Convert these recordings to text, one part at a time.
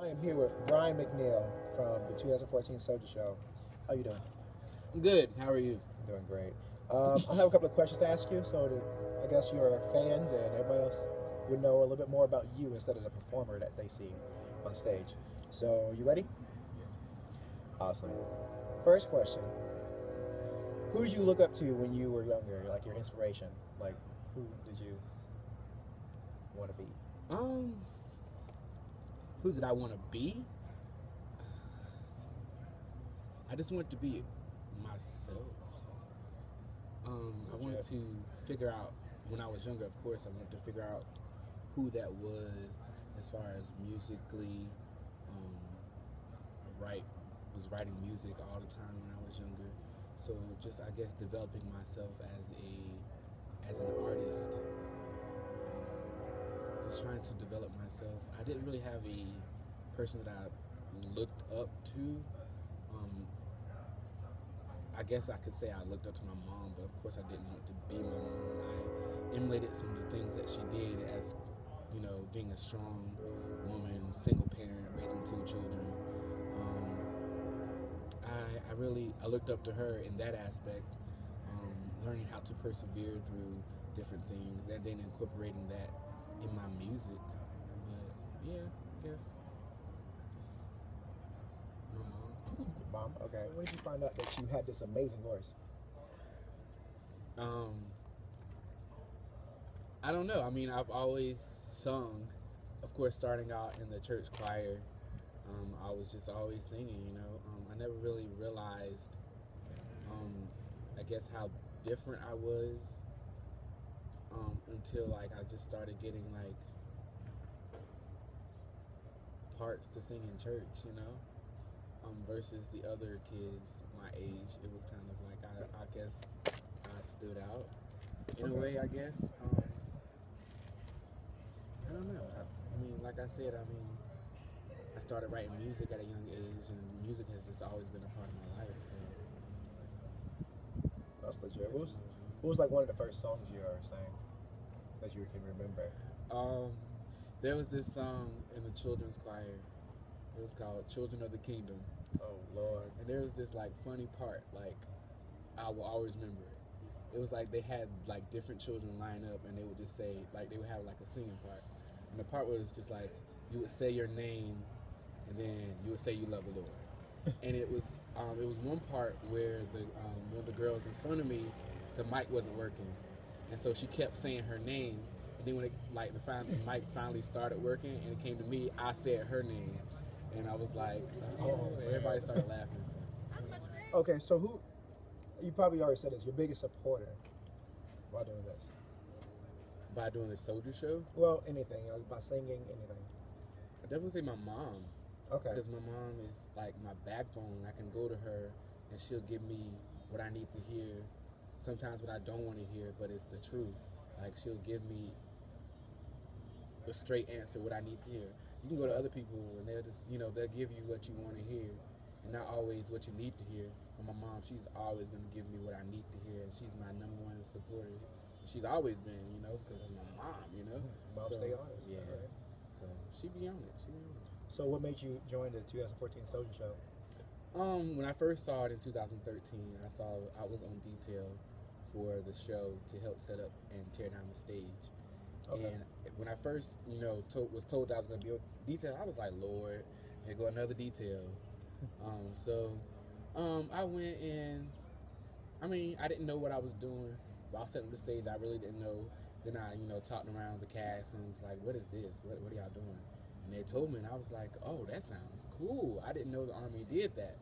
I am here with Brian McNeill from the 2014 Soldier Show. How you doing? Good. How are you? Doing great. I have a couple of questions to ask you, so that I guess your fans and everybody else would know a little bit more about you instead of the performer that they see on stage. So, you ready? Awesome. First question: who did you look up to when you were younger? Like your inspiration? Like, who did you want to be? Um, who did I want to be? I just wanted to be myself. I wanted to figure out, when I was younger, of course, I wanted to figure out who that was as far as musically. Was writing music all the time when I was younger. So just, I guess, developing myself as an artist. Just trying to develop myself. I didn't really have a person that I looked up to. I guess I could say I looked up to my mom, but of course I didn't want to be my mom. I emulated some of the things that she did as, being a strong woman, single parent, raising two children. I looked up to her in that aspect, learning how to persevere through different things and then incorporating that in my music. But yeah, I guess just my mom. Mom, okay. When did you find out that you had this amazing voice? I don't know. I mean, I've always sung, of course, starting out in the church choir. I was just always singing. I never really realized, I guess, how different I was until, like, I just started getting, like, parts to sing in church. Versus the other kids my age. It was kind of like, I guess I stood out in a way, I guess. I don't know. I mean, like I said, I started writing music at a young age, and music has just always been a part of my life. So that's legit. What was like one of the first songs you ever sang that you can remember? There was this song in the children's choir. It was called "Children of the Kingdom." Oh Lord! And there was this like funny part. Like, I will always remember it. It was like they had like different children line up, and they would just say, like, they would have like a singing part, and the part was just like you would say your name, and then you would say you love the Lord. And it was one part where one of the girls in front of me, the mic wasn't working, and so she kept saying her name. And then when the mic finally started working and it came to me, I said her name, and I was like, oh, everybody started laughing. So. Okay, so who? You probably already said this. Your biggest supporter while doing this? By doing the Soldier Show? Well, anything. By singing, anything. I definitely say my mom. Okay. Because my mom is like my backbone. I can go to her and she'll give me what I need to hear. Sometimes what I don't want to hear, but it's the truth. Like, she'll give me the straight answer, what I need to hear. You can go to other people and they'll just, they'll give you what you want to hear and not always what you need to hear. But my mom, she's always going to give me what I need to hear, and she's my number one supporter. She's always been, because it's my mom. Mom, so, stay honest. Yeah. Right? So she be on it. So what made you join the 2014 Soldier Show? When I first saw it in 2013, I was on detail for the show to help set up and tear down the stage. Okay. And when I first, was told that I was going to be on detail, I was like, Lord, here go another detail. I went in. I didn't know what I was doing. While setting the stage, I really didn't know. Then I, talked around the cast and was like, what is this? What are y'all doing? And they told me, and I was like, oh, that sounds cool. I didn't know the Army did that.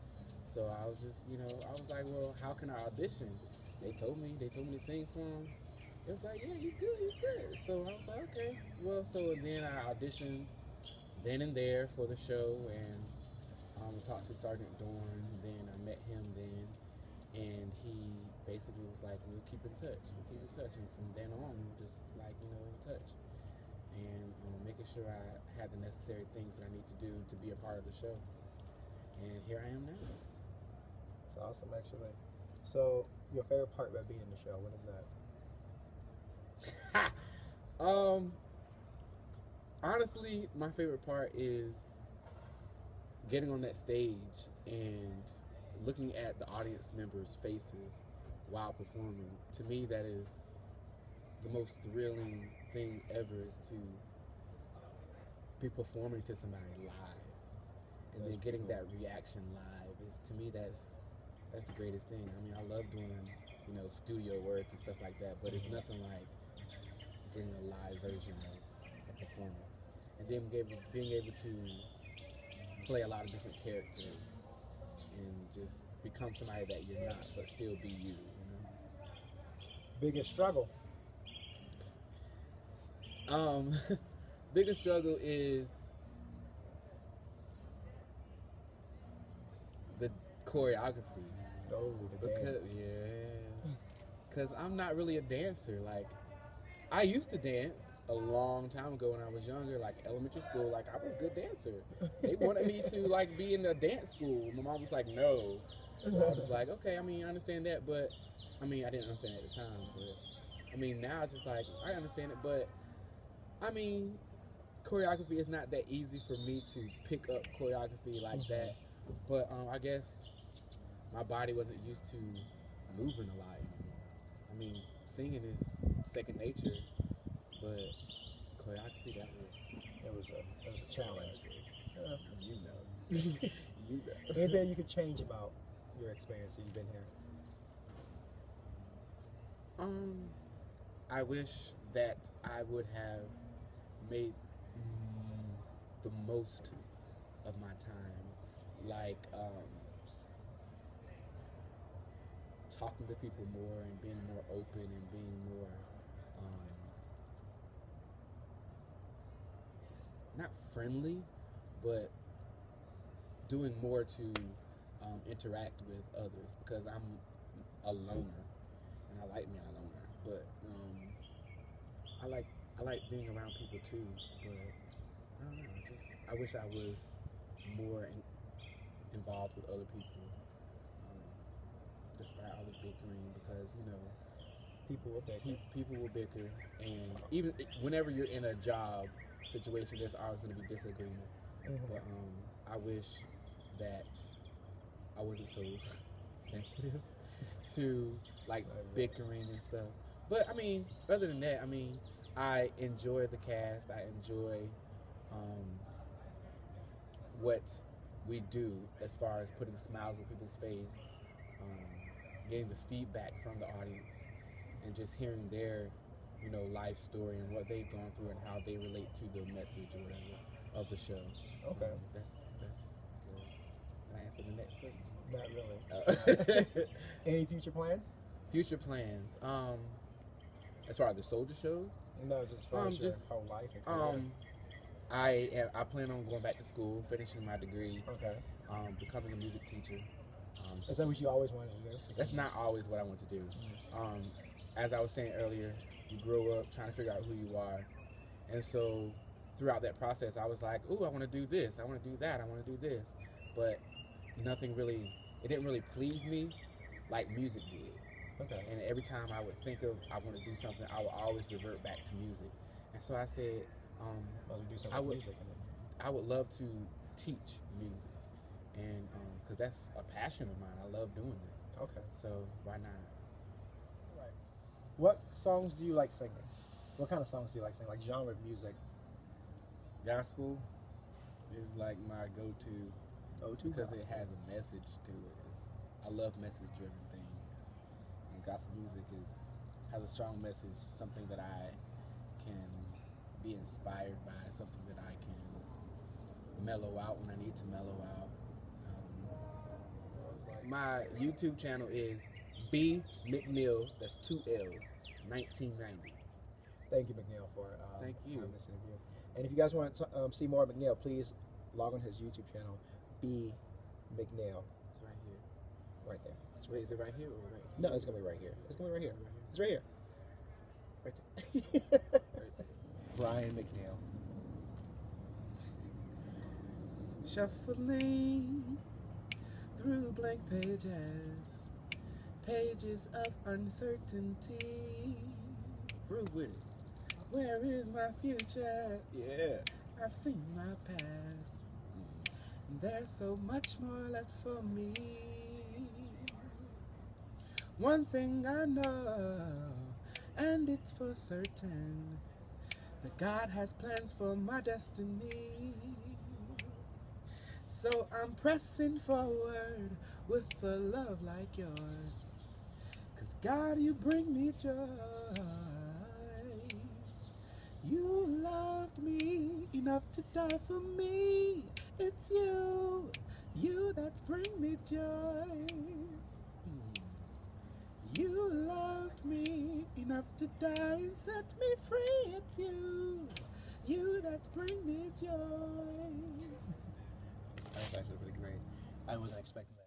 So I was just, I was like, well, how can I audition? They told me to sing for them. It was like, yeah, you good. So I was like, okay. Well, so then I auditioned then and there for the show, and talked to Sergeant Dorn. Then I met him then, and he basically was like, we'll keep in touch. And from then on, we were just like, in touch. And making sure I had the necessary things that I need to do to be a part of the show. And here I am now. That's awesome, actually. So, your favorite part about being in the show, what is that? Honestly, my favorite part is getting on that stage and looking at the audience members' faces while performing, to me that is the most thrilling thing ever, is to be performing to somebody live and then getting that reaction live. Is, to me, that's the greatest thing. I mean, I love doing, you know, studio work and stuff like that, but it's nothing like getting a live version of a performance. And then being able to play a lot of different characters and just become somebody that you're not, but still be you, you know? Biggest struggle? Biggest struggle is the choreography. Oh, the dance. Because I'm not really a dancer. Like, I used to dance a long time ago when I was younger, like elementary school. Like, I was a good dancer. They wanted me to, like, be in a dance school. My mom was like, no. So I was like, okay, I mean, I understand that, but, I mean, I didn't understand it at the time, but, I mean, now it's just like, I understand it, but, I mean, choreography is not that easy for me to pick up choreography like that, but I guess my body wasn't used to moving a lot anymore. I mean, singing is second nature, but choreography, that was a challenge. You know. You know. Anything you could change about your experience since you've been here? I wish that I would have made the most of my time, like talking to people more and being more open and being more not friendly, but doing more to interact with others, because I'm a loner and I like being a loner, but I like being around people too, but I don't know, I wish I was more involved with other people, despite all the bickering, because, you know, people will bicker, and even whenever you're in a job situation, there's always going to be disagreement. But I wish that I wasn't so sensitive to, like, bickering and stuff. But I mean, other than that, I mean, I enjoy the cast. I enjoy what we do as far as putting smiles on people's face, getting the feedback from the audience, and just hearing their, you know, life story and what they've gone through and how they relate to the message or whatever of the show. Okay. That's good. Can I answer the next question? Not really. Any future plans? Future plans. As far as the Soldier Show? No, just for your whole life and career. I plan on going back to school, finishing my degree. Okay. Becoming a music teacher. Is that what you always wanted to do? That's not always what I want to do. As I was saying earlier, you grow up trying to figure out who you are. And so throughout that process, I was like, ooh, I want to do this. I want to do that. I want to do this. But it didn't really please me like music did. Okay. And every time I would think of I want to do something, I would always revert back to music. And so I said, I would love to teach music, and because that's a passion of mine. I love doing it. Okay. So why not? Right. What songs do you like singing? What kind of songs do you like singing? Like genre of music? Gospel is like my go-to because it has a message to it. I love message-driven things, and gospel music has a strong message, something that I can be inspired by, something that I can mellow out when I need to mellow out. My YouTube channel is B McNeill, that's 2 L's, 1990. Thank you, McNeill, for Thank you. this interview. And if you guys want to see more of McNeill, please log on to his YouTube channel, B McNeill. It's right here. Right there. Wait, is it right here or right here? No, it's going to be right here. It's going to be right here. It's right here. Right there. Right there. Brian McNeill. Shuffling through blank pages of uncertainty. Groove with it. Where is my future? Yeah. I've seen my past. There's so much more left for me. One thing I know, and it's for certain, that God has plans for my destiny. So I'm pressing forward with a love like yours. 'Cause God, you bring me joy. You loved me enough to die for me. It's you that's bring me joy. You loved me enough to die and set me free. It's you that's bring me joy. That's actually really great. I wasn't expecting that.